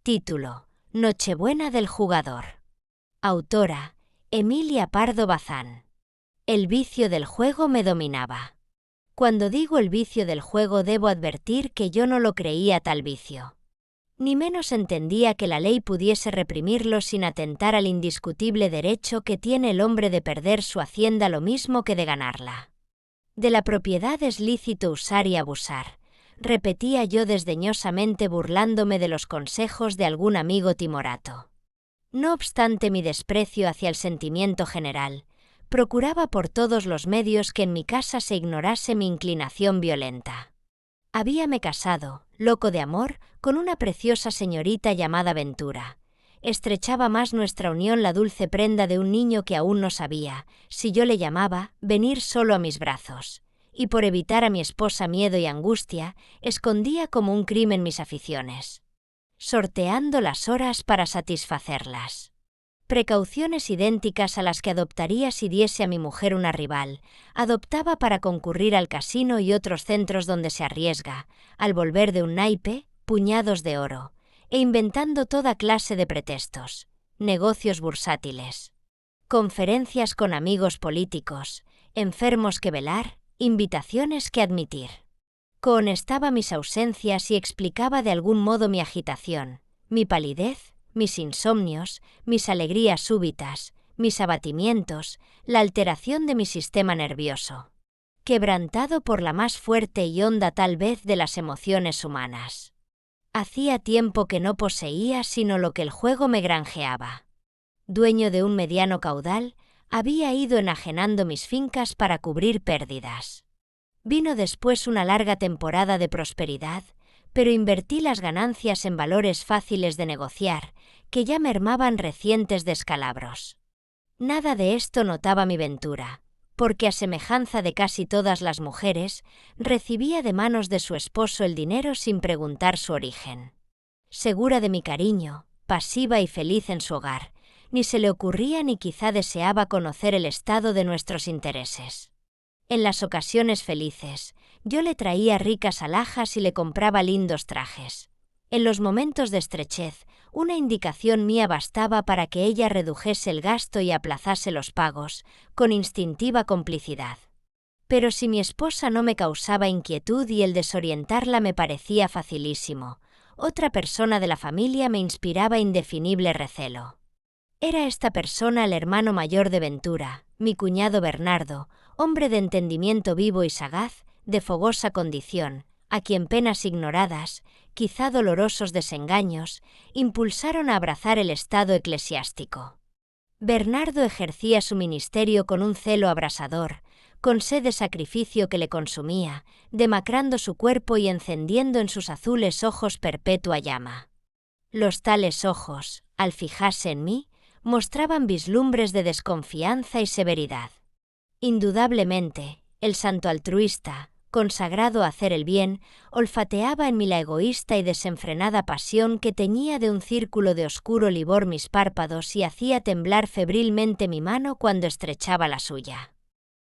Título: Nochebuena del jugador. Autora: Emilia Pardo Bazán. El vicio del juego me dominaba. Cuando digo el vicio del juego debo advertir que yo no lo creía tal vicio. Ni menos entendía que la ley pudiese reprimirlo sin atentar al indiscutible derecho que tiene el hombre de perder su hacienda lo mismo que de ganarla. De la propiedad es lícito usar y abusar, repetía yo desdeñosamente burlándome de los consejos de algún amigo timorato. No obstante mi desprecio hacia el sentimiento general, procuraba por todos los medios que en mi casa se ignorase mi inclinación violenta. Habíame casado, loco de amor, con una preciosa señorita llamada Ventura. Estrechaba más nuestra unión la dulce prenda de un niño que aún no sabía, si yo le llamaba, venir solo a mis brazos. Y por evitar a mi esposa miedo y angustia, escondía como un crimen mis aficiones, sorteando las horas para satisfacerlas. Precauciones idénticas a las que adoptaría si diese a mi mujer una rival, adoptaba para concurrir al casino y otros centros donde se arriesga, al volver de un naipe, puñados de oro, e inventando toda clase de pretextos, negocios bursátiles, conferencias con amigos políticos, enfermos que velar, invitaciones que admitir. Cohonestaba mis ausencias y explicaba de algún modo mi agitación, mi palidez, mis insomnios, mis alegrías súbitas, mis abatimientos, la alteración de mi sistema nervioso, quebrantado por la más fuerte y honda tal vez de las emociones humanas. Hacía tiempo que no poseía sino lo que el juego me granjeaba. Dueño de un mediano caudal, había ido enajenando mis fincas para cubrir pérdidas. Vino después una larga temporada de prosperidad, pero invertí las ganancias en valores fáciles de negociar, que ya mermaban recientes descalabros. Nada de esto notaba mi Ventura, porque a semejanza de casi todas las mujeres, recibía de manos de su esposo el dinero sin preguntar su origen. Segura de mi cariño, pasiva y feliz en su hogar, ni se le ocurría ni quizá deseaba conocer el estado de nuestros intereses. En las ocasiones felices, yo le traía ricas alhajas y le compraba lindos trajes. En los momentos de estrechez, una indicación mía bastaba para que ella redujese el gasto y aplazase los pagos, con instintiva complicidad. Pero si mi esposa no me causaba inquietud y el desorientarla me parecía facilísimo, otra persona de la familia me inspiraba indefinible recelo. Era esta persona el hermano mayor de Ventura, mi cuñado Bernardo, hombre de entendimiento vivo y sagaz, de fogosa condición, a quien penas ignoradas, quizá dolorosos desengaños, impulsaron a abrazar el estado eclesiástico. Bernardo ejercía su ministerio con un celo abrasador, con sed de sacrificio que le consumía, demacrando su cuerpo y encendiendo en sus azules ojos perpetua llama. Los tales ojos, al fijarse en mí, mostraban vislumbres de desconfianza y severidad. Indudablemente, el santo altruista, consagrado a hacer el bien, olfateaba en mí la egoísta y desenfrenada pasión que teñía de un círculo de oscuro livor mis párpados y hacía temblar febrilmente mi mano cuando estrechaba la suya.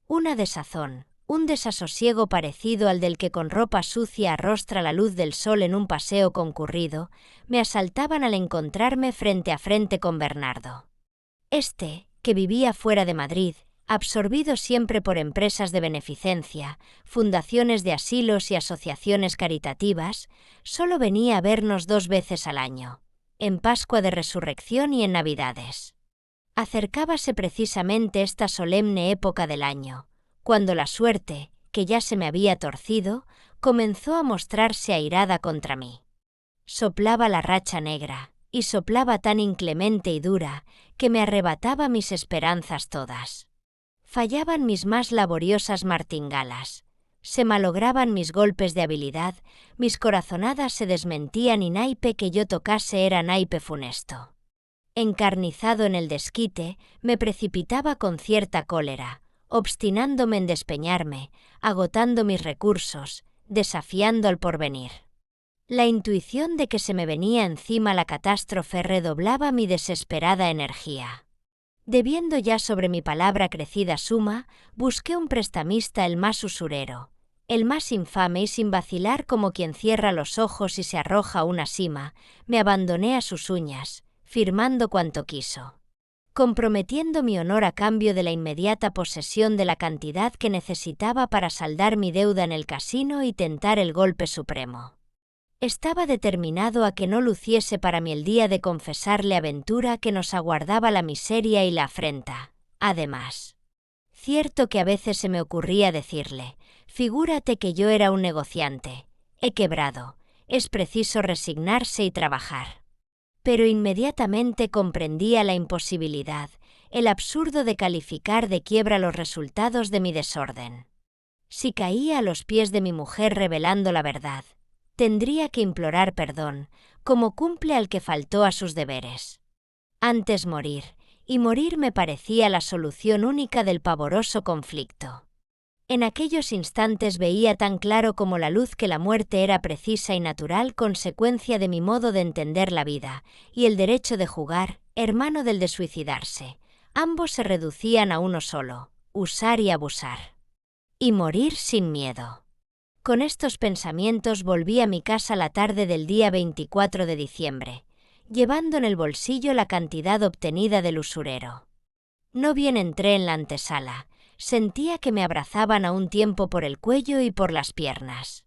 Una desazón, un desasosiego parecido al del que con ropa sucia arrostra la luz del sol en un paseo concurrido, me asaltaban al encontrarme frente a frente con Bernardo. Este, que vivía fuera de Madrid, absorbido siempre por empresas de beneficencia, fundaciones de asilos y asociaciones caritativas, solo venía a vernos 2 veces al año, en Pascua de Resurrección y en Navidades. Acercábase precisamente esta solemne época del año, cuando la suerte, que ya se me había torcido, comenzó a mostrarse airada contra mí. Soplaba la racha negra, y soplaba tan inclemente y dura, que me arrebataba mis esperanzas todas. Fallaban mis más laboriosas martingalas, se malograban mis golpes de habilidad, mis corazonadas se desmentían y naipe que yo tocase era naipe funesto. Encarnizado en el desquite, me precipitaba con cierta cólera, obstinándome en despeñarme, agotando mis recursos, desafiando al porvenir. La intuición de que se me venía encima la catástrofe redoblaba mi desesperada energía. Debiendo ya sobre mi palabra crecida suma, busqué un prestamista el más usurero, el más infame, y sin vacilar como quien cierra los ojos y se arroja a una sima, me abandoné a sus uñas, firmando cuanto quiso, comprometiendo mi honor a cambio de la inmediata posesión de la cantidad que necesitaba para saldar mi deuda en el casino y tentar el golpe supremo. Estaba determinado a que no luciese para mí el día de confesarle a Ventura que nos aguardaba la miseria y la afrenta. Además, cierto que a veces se me ocurría decirle: figúrate que yo era un negociante, he quebrado, es preciso resignarse y trabajar. Pero inmediatamente comprendía la imposibilidad, el absurdo de calificar de quiebra los resultados de mi desorden. Si caía a los pies de mi mujer revelando la verdad, tendría que implorar perdón, como cumple al que faltó a sus deberes. Antes morir, y morir me parecía la solución única del pavoroso conflicto. En aquellos instantes veía tan claro como la luz que la muerte era precisa y natural consecuencia de mi modo de entender la vida, y el derecho de jugar, hermano del de suicidarse. Ambos se reducían a uno solo: usar y abusar. Y morir sin miedo. Con estos pensamientos volví a mi casa la tarde del día 24 de diciembre, llevando en el bolsillo la cantidad obtenida del usurero. No bien entré en la antesala, sentía que me abrazaban a un tiempo por el cuello y por las piernas.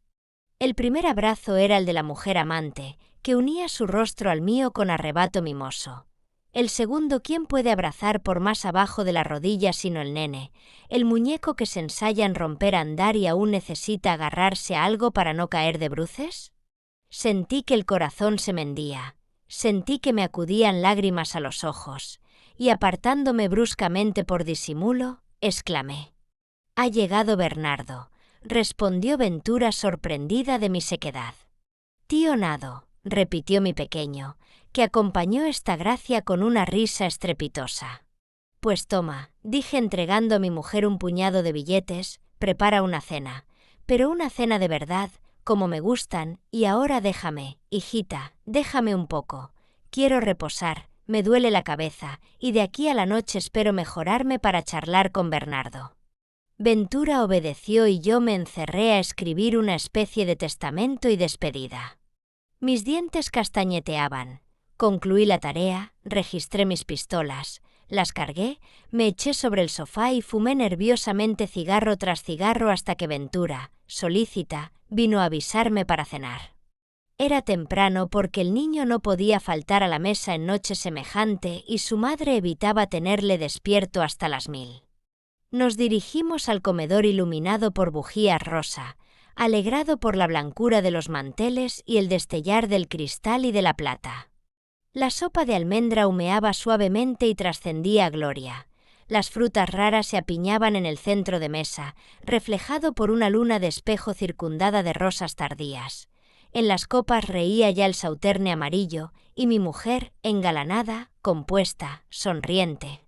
El primer abrazo era el de la mujer amante, que unía su rostro al mío con arrebato mimoso. El segundo, ¿quién puede abrazar por más abajo de la rodilla sino el nene, el muñeco que se ensaya en romper a andar y aún necesita agarrarse a algo para no caer de bruces? Sentí que el corazón se me hendía, sentí que me acudían lágrimas a los ojos, y apartándome bruscamente por disimulo, exclamé: «Ha llegado Bernardo», respondió Ventura sorprendida de mi sequedad. «Tío Nado», repitió mi pequeño, que acompañó esta gracia con una risa estrepitosa. «Pues toma», dije entregando a mi mujer un puñado de billetes, «prepara una cena, pero una cena de verdad, como me gustan, y ahora déjame, hijita, déjame un poco. Quiero reposar, me duele la cabeza, y de aquí a la noche espero mejorarme para charlar con Bernardo». Ventura obedeció y yo me encerré a escribir una especie de testamento y despedida. Mis dientes castañeteaban. Concluí la tarea, registré mis pistolas, las cargué, me eché sobre el sofá y fumé nerviosamente cigarro tras cigarro hasta que Ventura, solícita, vino a avisarme para cenar. Era temprano porque el niño no podía faltar a la mesa en noche semejante y su madre evitaba tenerle despierto hasta las 1000. Nos dirigimos al comedor iluminado por bujías rosa, alegrado por la blancura de los manteles y el destellar del cristal y de la plata. La sopa de almendra humeaba suavemente y trascendía a gloria. Las frutas raras se apiñaban en el centro de mesa, reflejado por una luna de espejo circundada de rosas tardías. En las copas reía ya el sauterne amarillo, y mi mujer, engalanada, compuesta, sonriente,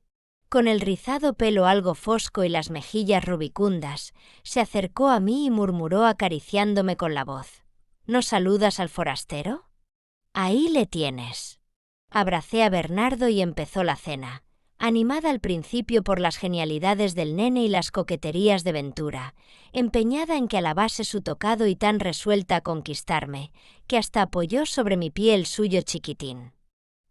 con el rizado pelo algo fosco y las mejillas rubicundas, se acercó a mí y murmuró acariciándome con la voz: «¿No saludas al forastero? Ahí le tienes». Abracé a Bernardo y empezó la cena, animada al principio por las genialidades del nene y las coqueterías de Ventura, empeñada en que alabase su tocado y tan resuelta a conquistarme, que hasta apoyó sobre mi pie el suyo chiquitín.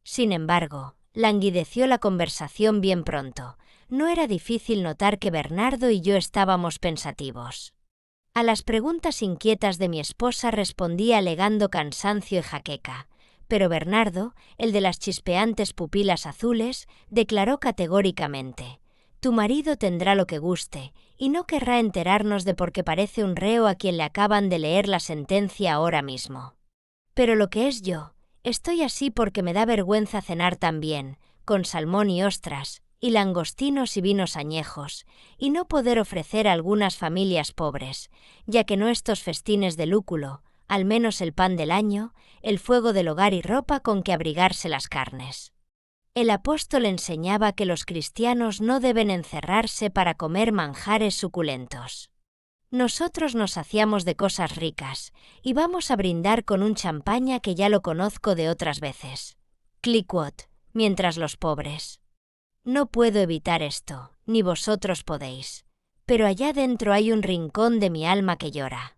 Sin embargo, languideció la conversación bien pronto. No era difícil notar que Bernardo y yo estábamos pensativos. A las preguntas inquietas de mi esposa respondía alegando cansancio y jaqueca, pero Bernardo, el de las chispeantes pupilas azules, declaró categóricamente: «Tu marido tendrá lo que guste, y no querrá enterarnos de por qué parece un reo a quien le acaban de leer la sentencia ahora mismo. Pero lo que es yo, estoy así porque me da vergüenza cenar tan bien, con salmón y ostras, y langostinos y vinos añejos, y no poder ofrecer a algunas familias pobres, ya que no estos festines de lúculo, al menos el pan del año, el fuego del hogar y ropa con que abrigarse las carnes». El apóstol enseñaba que los cristianos no deben encerrarse para comer manjares suculentos. Nosotros nos saciamos de cosas ricas, y vamos a brindar con un champaña que ya lo conozco de otras veces. Cliquot, mientras los pobres. No puedo evitar esto, ni vosotros podéis. pero allá dentro hay un rincón de mi alma que llora.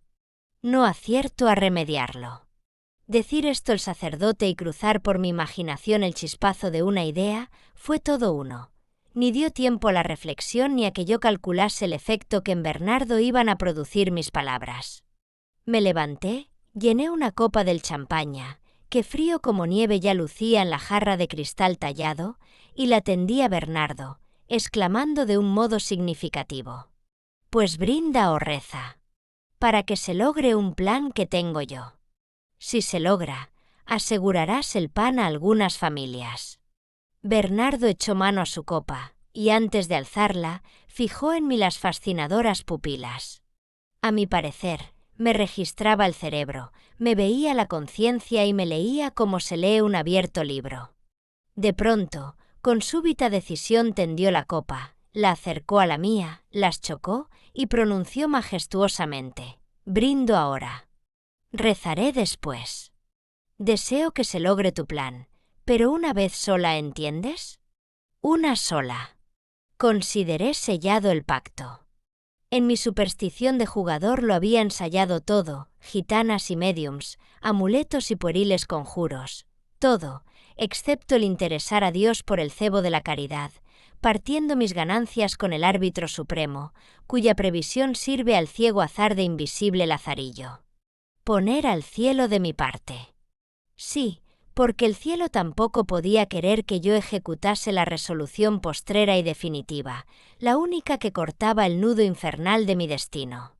No acierto a remediarlo. Decir esto el sacerdote y cruzar por mi imaginación el chispazo de una idea fue todo uno. Ni dio tiempo a la reflexión ni a que yo calculase el efecto que en Bernardo iban a producir mis palabras. Me levanté, llené una copa del champaña, que frío como nieve ya lucía en la jarra de cristal tallado, y la tendí a Bernardo, exclamando de un modo significativo: «Pues brinda o reza, para que se logre un plan que tengo yo. Si se logra, asegurarás el pan a algunas familias». Bernardo echó mano a su copa, y antes de alzarla, fijó en mí las fascinadoras pupilas. A mi parecer, me registraba el cerebro, me veía la conciencia y me leía como se lee un abierto libro. De pronto, con súbita decisión tendió la copa, la acercó a la mía, las chocó y pronunció majestuosamente: «Brindo ahora. Rezaré después. Deseo que se logre tu plan, pero una vez sola, ¿entiendes? Una sola». Consideré sellado el pacto. En mi superstición de jugador lo había ensayado todo, gitanas y médiums, amuletos y pueriles conjuros, todo, excepto el interesar a Dios por el cebo de la caridad, partiendo mis ganancias con el árbitro supremo, cuya previsión sirve al ciego azar de invisible lazarillo. Poner al cielo de mi parte. Sí, porque el cielo tampoco podía querer que yo ejecutase la resolución postrera y definitiva, la única que cortaba el nudo infernal de mi destino.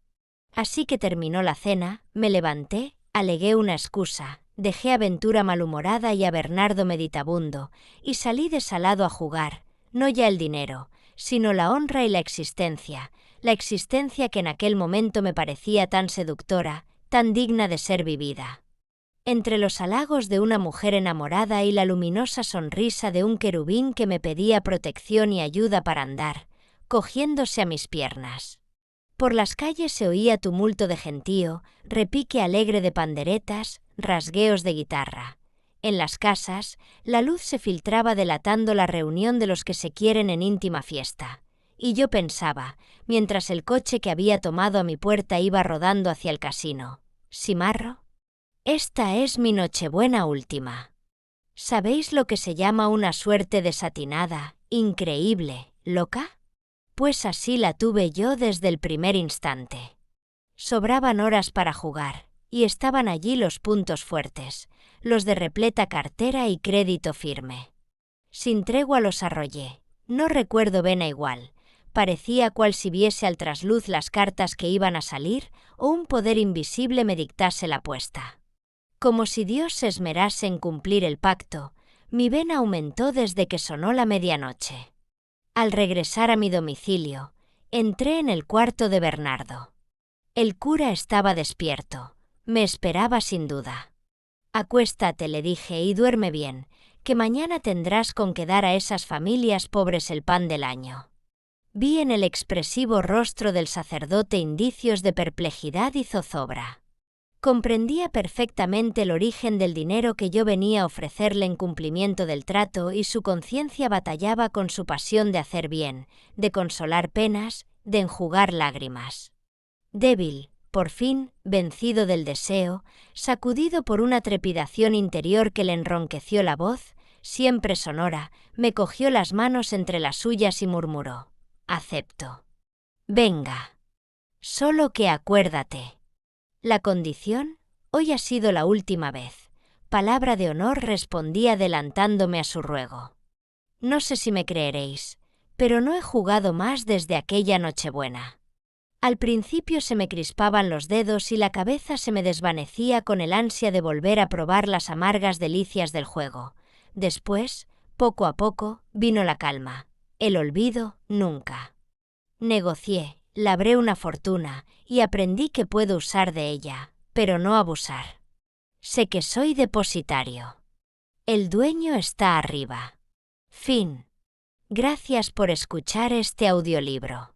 Así que terminó la cena, me levanté, alegué una excusa, dejé a Ventura malhumorada y a Bernardo meditabundo, y salí desalado a jugar, no ya el dinero, sino la honra y la existencia que en aquel momento me parecía tan seductora, tan digna de ser vivida. Entre los halagos de una mujer enamorada y la luminosa sonrisa de un querubín que me pedía protección y ayuda para andar, cogiéndose a mis piernas. Por las calles se oía tumulto de gentío, repique alegre de panderetas, rasgueos de guitarra. En las casas, la luz se filtraba delatando la reunión de los que se quieren en íntima fiesta. Y yo pensaba, mientras el coche que había tomado a mi puerta iba rodando hacia el casino: «Simarro, esta es mi Nochebuena última. ¿Sabéis lo que se llama una suerte desatinada, increíble, loca? Pues así la tuve yo desde el primer instante. Sobraban horas para jugar, y estaban allí los puntos fuertes, los de repleta cartera y crédito firme. Sin tregua los arrollé, no recuerdo vena igual, parecía cual si viese al trasluz las cartas que iban a salir o un poder invisible me dictase la apuesta. Como si Dios se esmerase en cumplir el pacto, mi vena aumentó desde que sonó la medianoche. Al regresar a mi domicilio, entré en el cuarto de Bernardo. El cura estaba despierto, me esperaba sin duda. «Acuéstate», le dije, «y duerme bien, que mañana tendrás con qué dar a esas familias pobres el pan del año». Vi en el expresivo rostro del sacerdote indicios de perplejidad y zozobra. Comprendía perfectamente el origen del dinero que yo venía a ofrecerle en cumplimiento del trato y su conciencia batallaba con su pasión de hacer bien, de consolar penas, de enjugar lágrimas. Débil, por fin, vencido del deseo, sacudido por una trepidación interior que le enronqueció la voz, siempre sonora, me cogió las manos entre las suyas y murmuró: «Acepto. Venga. Solo que acuérdate. La condición, hoy ha sido la última vez. Palabra de honor», respondí adelantándome a su ruego. No sé si me creeréis, pero no he jugado más desde aquella Nochebuena. Al principio se me crispaban los dedos y la cabeza se me desvanecía con el ansia de volver a probar las amargas delicias del juego. Después, poco a poco, vino la calma. El olvido, nunca. Negocié. Labré una fortuna y aprendí que puedo usar de ella, pero no abusar. Sé que soy depositario. El dueño está arriba. Fin. Gracias por escuchar este audiolibro.